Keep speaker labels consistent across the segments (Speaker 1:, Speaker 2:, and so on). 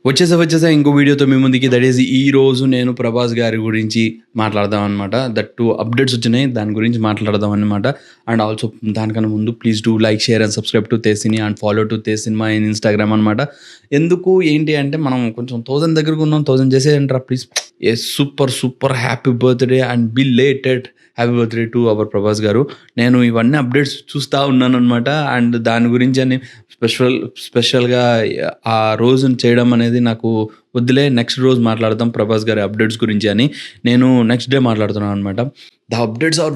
Speaker 1: వచ్చేసా ఇంకో వీడియోతో మీ ముందుకి. దట్ ఈస్ ఈ రోజు నేను ప్రభాస్ గారి గురించి మాట్లాడదాం అనమాట. దట్ టు అప్డేట్స్ వచ్చినాయి, దాని గురించి మాట్లాడదాం అనమాట. అండ్ ఆల్సో దానికన్నా ముందు please do like, share and subscribe to తేసిని అండ్ ఫాలో టు తేసినిమా ఇన్ ఇన్స్టాగ్రామ్ అనమాట. ఎందుకు ఏంటి అంటే మనం కొంచెం 1000 దగ్గరకు ఉన్నాం, 1000 చేసేయంటారా please. A super happy birthday and belated happy birthday to our Prabhas గారు. నేను ఇవన్నీ అప్డేట్స్ చూస్తూ ఉన్నాను అనమాట. అండ్ దాని గురించి అని స్పెషల్గా ఆ రోజును చేయడం అనేది నాకు వద్దులే, నెక్స్ట్ రోజు మాట్లాడదాం ప్రభాస్ గారి అప్డేట్స్ గురించి అని నేను నెక్స్ట్ డే మాట్లాడుతున్నాను అనమాట. The updates are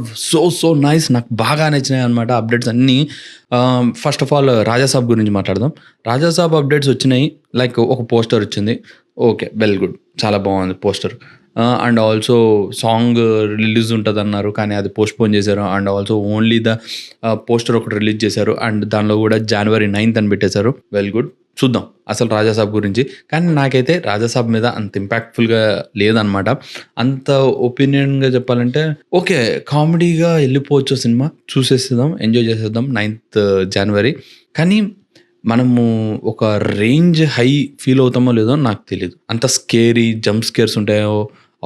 Speaker 1: so nice, నాకు బాగా నచ్చినాయి అనమాట అప్డేట్స్ అన్నీ. ఫస్ట్ ఆఫ్ ఆల్ రాజాసాబ్ గురించి మాట్లాడదాం. రాజాసాబ్ అప్డేట్స్ వచ్చినాయి, లైక్ ఒక పోస్టర్ వచ్చింది. ఓకే, వెల్ గుడ్, చాలా బాగుంది poster. And also song release ఉంటుంది అన్నారు, కానీ అది పోస్ట్పోన్ చేశారు. And also only the poster ఒకటి రిలీజ్ చేశారు, అండ్ దానిలో కూడా January 9th అని పెట్టేశారు. వెల్ గుడ్, చూద్దాం అసలు రాజాసాబ్ గురించి. కానీ నాకైతే రాజాసాబ్ మీద అంత ఇంపాక్ట్ఫుల్గా లేదనమాట. అంత ఒపీనియన్గా చెప్పాలంటే ఓకే, కామెడీగా వెళ్ళిపోవచ్చు సినిమా, చూసేసేద్దాం, ఎంజాయ్ చేసేద్దాం 9th January. కానీ మనము ఒక రేంజ్ హై ఫీల్ అవుతామో లేదో నాకు తెలీదు. అంత స్కేరీ జంప్ స్కేర్స్ ఉంటాయో,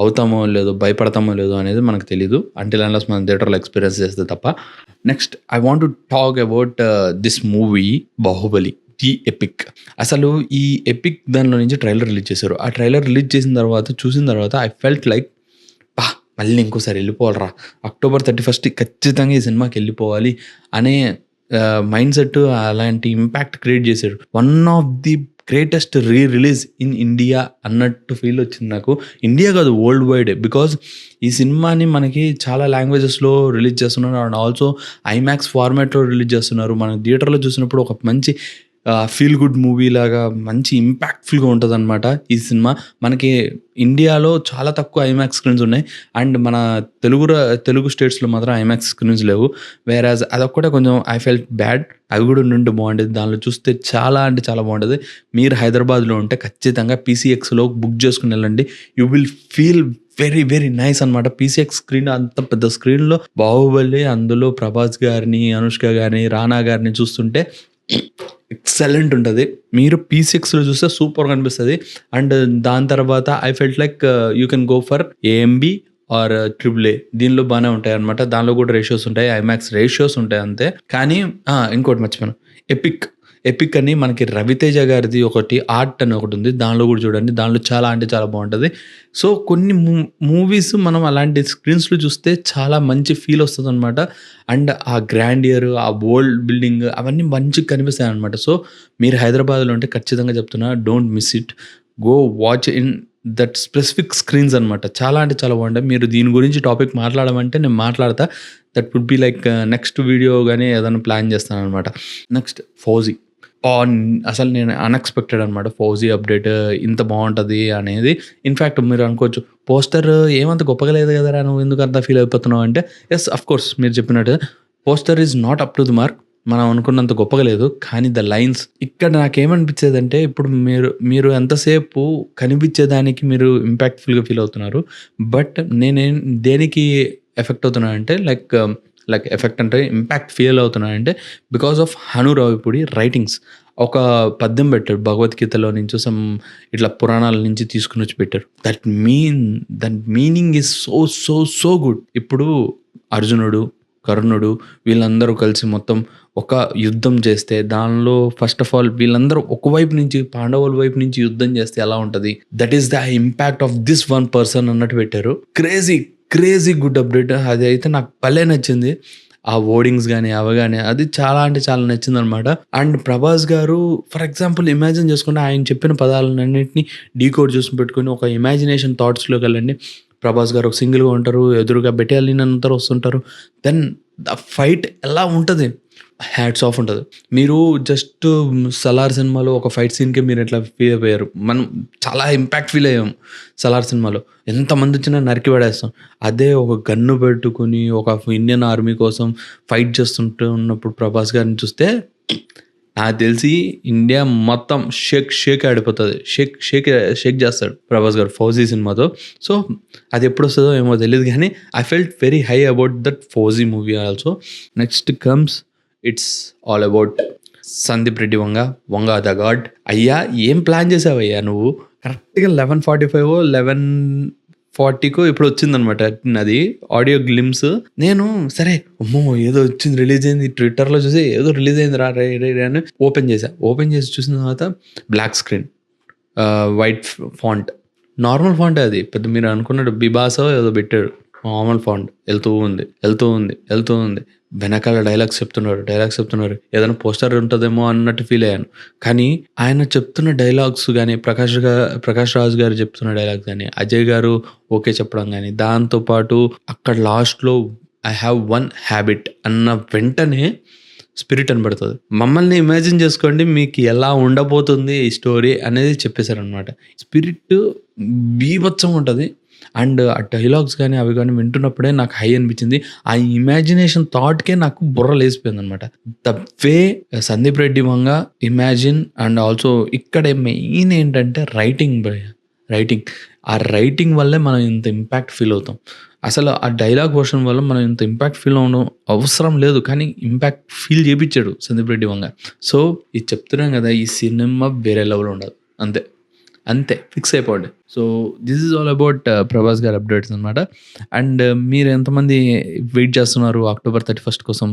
Speaker 1: అవుతామో లేదో, భయపడతామో లేదో అనేది మనకు తెలీదు అంటిల్ అన్లెస్ మనం థియేటర్లో ఎక్స్పీరియన్స్ చేస్తే తప్ప. Next I want to talk about this movie Baahubali the epic. అసలు ఈ ఎపిక్ దానిలో నుంచి ట్రైలర్ రిలీజ్ చేశారు. ఆ ట్రైలర్ రిలీజ్ చేసిన తర్వాత, చూసిన తర్వాత ఐ ఫెల్ట్ లైక్ మళ్ళీ ఇంకోసారి వెళ్ళిపోవాలరా, October 31st ఖచ్చితంగా ఈ సినిమాకి వెళ్ళిపోవాలి అనే మైండ్ సెట్, అలాంటి ఇంపాక్ట్ క్రియేట్ చేశాడు. One of the greatest release in India అన్నట్టు ఫీల్ వచ్చింది నాకు. ఇండియా కాదు, వరల్డ్ వైడ్. బికాజ్ ఈ సినిమాని మనకి చాలా లాంగ్వేజెస్లో రిలీజ్ చేస్తున్నారు. అండ్ ఆల్సో ఐమాక్స్ ఫార్మాట్లో రిలీజ్ చేస్తున్నారు. మనం థియేటర్లో చూసినప్పుడు ఒక మంచి ఫీల్ గుడ్ మూవీ లాగా మంచి ఇంపాక్ట్ఫుల్గా ఉంటుంది అనమాట ఈ సినిమా. మనకి ఇండియాలో చాలా తక్కువ ఐమాక్స్ స్క్రీన్స్ ఉన్నాయి, అండ్ మన తెలుగు స్టేట్స్లో మాత్రం ఐమాక్స్ స్క్రీన్స్ లేవు. వేరాజ్ అదొక్కటే కొంచెం ఐ ఫెల్ట్ బ్యాడ్. అవి కూడా ఉంటే బాగుండేది, దానిలో చూస్తే చాలా అంటే చాలా బాగుంటుంది. మీరు హైదరాబాద్లో ఉంటే ఖచ్చితంగా PCXలో బుక్ చేసుకుని వెళ్ళండి. You will feel very nice అనమాట. PCX స్క్రీన్, అంత పెద్ద స్క్రీన్లో బాహుబలి, అందులో ప్రభాస్ గారిని, అనుష్క గారిని, రానా గారిని చూస్తుంటే ఎక్సలెంట్ ఉంటుంది. మీరు PCXలో చూస్తే సూపర్గా అనిపిస్తుంది. అండ్ దాని తర్వాత I felt like you can go for AMB or AAA. దీనిలో బాగానే ఉంటాయి అనమాట. దానిలో కూడా రేషియోస్ ఉంటాయి, ఐమాక్స్ రేషియోస్ ఉంటాయి అంతే. కానీ ఇంకోటి మర్చిపోయాను, ఎపిక్ అని మనకి రవితేజ గారిది ఒకటి ఆర్ట్ అని ఒకటి ఉంది, దానిలో కూడా చూడండి. దానిలో చాలా అంటే చాలా బాగుంటుంది. సో కొన్ని మూవీస్ మనం అలాంటి స్క్రీన్స్లో చూస్తే చాలా మంచి ఫీల్ వస్తుంది అనమాట. అండ్ ఆ గ్రాండియర్, ఆ వరల్డ్ బిల్డింగ్ అవన్నీ మంచిగా కనిపిస్తాయి అనమాట. సో మీరు హైదరాబాద్లో ఉంటే ఖచ్చితంగా చెప్తున్నా, don't miss it, go watch in that specific screens అనమాట. చాలా అంటే చాలా బాగుంటాయి. మీరు దీని గురించి టాపిక్ మాట్లాడమంటే నేను మాట్లాడతా. That would be like next video కానీ ఏదైనా ప్లాన్ చేస్తాను అనమాట. నెక్స్ట్ ఫౌజీ. అసలు నేను అన్ఎక్స్పెక్టెడ్ అనమాట ఫౌజీ అప్డేట్ ఇంత బాగుంటుంది అనేది. ఇన్ఫ్యాక్ట్ మీరు అనుకోవచ్చు, పోస్టర్ ఏమంత గొప్పగా లేదు కదరా, నువ్వు ఎందుకు అంత ఫీల్ అయిపోతున్నావు అంటే, ఎస్ అఫ్ కోర్స్ మీరు చెప్పినట్టు poster is not up to the mark. మనం అనుకున్నంత గొప్పగా లేదు. కానీ ద లైన్స్ ఇక్కడ నాకేమనిపించేది అంటే, ఇప్పుడు మీరు ఎంతసేపు కనిపించేదానికి మీరు ఇంపాక్ట్ఫుల్గా ఫీల్ అవుతున్నారు. బట్ నేనేం దేనికి ఎఫెక్ట్ అవుతున్నా అంటే, లైక్ ఎఫెక్ట్ అంటే ఇంపాక్ట్ ఫీల్ అవుతున్నాయంటే బికాస్ ఆఫ్ హను రావిపూడి రైటింగ్స్. ఒక పద్యం పెట్టాడు భగవద్గీతలో నుంచి, ఇట్లా పురాణాల నుంచి తీసుకుని వచ్చి పెట్టారు. That meaning is so good. ఇప్పుడు అర్జునుడు, కర్ణుడు వీళ్ళందరూ కలిసి మొత్తం ఒక యుద్ధం చేస్తే, దానిలో ఫస్ట్ ఆఫ్ ఆల్ వీళ్ళందరూ ఒకవైపు నుంచి, పాండవుల వైపు నుంచి యుద్ధం చేస్తే ఎలా ఉంటుంది, that is the impact of this one person అన్నట్టు పెట్టారు. Crazy good update. అది అయితే నాకు భలే నచ్చింది. ఆ వర్డింగ్స్ కానీ అవి కానీ, అది చాలా అంటే చాలా నచ్చింది అనమాట. అండ్ ప్రభాస్ గారు ఫర్ ఎగ్జాంపుల్ ఇమాజిన్ చేసుకుంటే, ఆయన చెప్పిన పదాలన్నింటినీ డీకోడ్ చూసి పెట్టుకొని ఒక ఇమాజినేషన్ థాట్స్లోకి వెళ్ళండి. ప్రభాస్ గారు ఒక సింగిల్గా ఉంటారు, ఎదురుగా బెటాలియన్ అంతా వస్తుంటారు. దెన్ ద ఫైట్ ఎలా ఉంటుంది, హ్యాట్స్ ఆఫ్ ఉంటుంది. మీరు జస్ట్ సలార్ సినిమాలో ఒక ఫైట్ సీన్కే మీరు ఎట్లా ఫీల్ అయిపోయారు, మనం చాలా ఇంపాక్ట్ ఫీల్ అయ్యాం. సలార్ సినిమాలో ఎంతమంది వచ్చినా నరికి పడేస్తాం. అదే ఒక గన్ను పెట్టుకుని ఒక ఇండియన్ ఆర్మీ కోసం ఫైట్ చేస్తుంటున్నప్పుడు ప్రభాస్ గారిని చూస్తే నాకు తెలిసి ఇండియా మొత్తం షేక్ ఆడిపోతుంది. షేక్ చేస్తాడు ప్రభాస్ గారు ఫౌజీ సినిమాతో. సో అది ఎప్పుడు వస్తుందో ఏమో తెలియదు, కానీ I felt very high about that fauji movie also. Next comes it's all about Sandeep Reddy Vanga the God. అయ్యా ఏం ప్లాన్ చేసావయ్యా నువ్వు? కరెక్ట్గా 11:45 11:40కో ఇప్పుడు వచ్చిందనమాట అది ఆడియో గ్లిమ్స్. నేను సరే అమ్మో ఏదో వచ్చింది, రిలీజ్ అయింది, ట్విట్టర్లో చూసి ఏదో రిలీజ్ అయింది రా రే అని ఓపెన్ చేసి చూసిన తర్వాత black screen, white font, normal font అది, పెద్ద మీరు అనుకున్నాడు బిబాసో ఏదో పెట్టాడు, నార్మల్ ఫాంట్. వెళ్తూ ఉంది వెనకాల డైలాగ్స్ చెప్తున్నారు. ఏదైనా పోస్టర్ ఉంటుందేమో అన్నట్టు ఫీల్ అయ్యాను. కానీ ఆయన చెప్తున్న డైలాగ్స్ కానీ, ప్రకాష్ రాజ్ గారు చెప్తున్న డైలాగ్స్ కానీ, అజయ్ గారు ఓకే చెప్పడం కానీ, దాంతోపాటు అక్కడ లాస్ట్లో ఐ హ్యావ్ వన్ హ్యాబిట్ అన్న వెంటనే స్పిరిట్ అని పడుతుంది. మమ్మల్ని ఇమాజిన్ చేసుకోండి మీకు ఎలా ఉండబోతుంది ఈ స్టోరీ అనేది చెప్పేశారనమాట. స్పిరిట్ బీభత్సంగా ఉంటుంది. అండ్ ఆ డైలాగ్స్ కానీ అవి కానీ వింటున్నప్పుడే నాకు హై అనిపించింది. ఆ ఇమాజినేషన్ థాట్కే నాకు బుర్ర లేసిపోయింది అనమాట. The way Sandeep Reddy Vanga imagine and also ఇక్కడ మెయిన్ ఏంటంటే రైటింగ్. ఆ రైటింగ్ వల్లే మనం ఇంత ఇంపాక్ట్ ఫీల్ అవుతాం. అసలు ఆ డైలాగ్ వర్షన్ వల్ల మనం ఇంత ఇంపాక్ట్ ఫీల్ అవ్వడం అవసరం లేదు, కానీ ఇంపాక్ట్ ఫీల్ చేయించాడు సందీప్ రెడ్డి వంగ. సో ఇది చెప్తున్నాం కదా, ఈ సినిమా వేరే లెవెల్ ఉండదు. అంతే ఫిక్స్ అయిపోండి. So this is all about Prabhas గారి అప్డేట్స్ అనమాట. అండ్ మీరు ఎంతమంది వెయిట్ చేస్తున్నారు October 31 కోసం?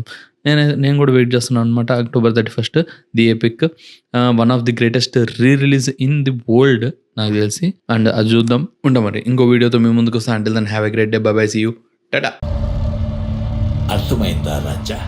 Speaker 1: నేను కూడా వెయిట్ చేస్తున్నాను అనమాట. October 31 the epic, one of the greatest release in the world నాకు తెలిసి. అండ్ అది చూద్దాం. మరి ఇంకో వీడియోతో మీ ముందుకు వస్తాను. Until then have a great day. Bye bye, see you, tata.
Speaker 2: అర్థమైందా రాజా?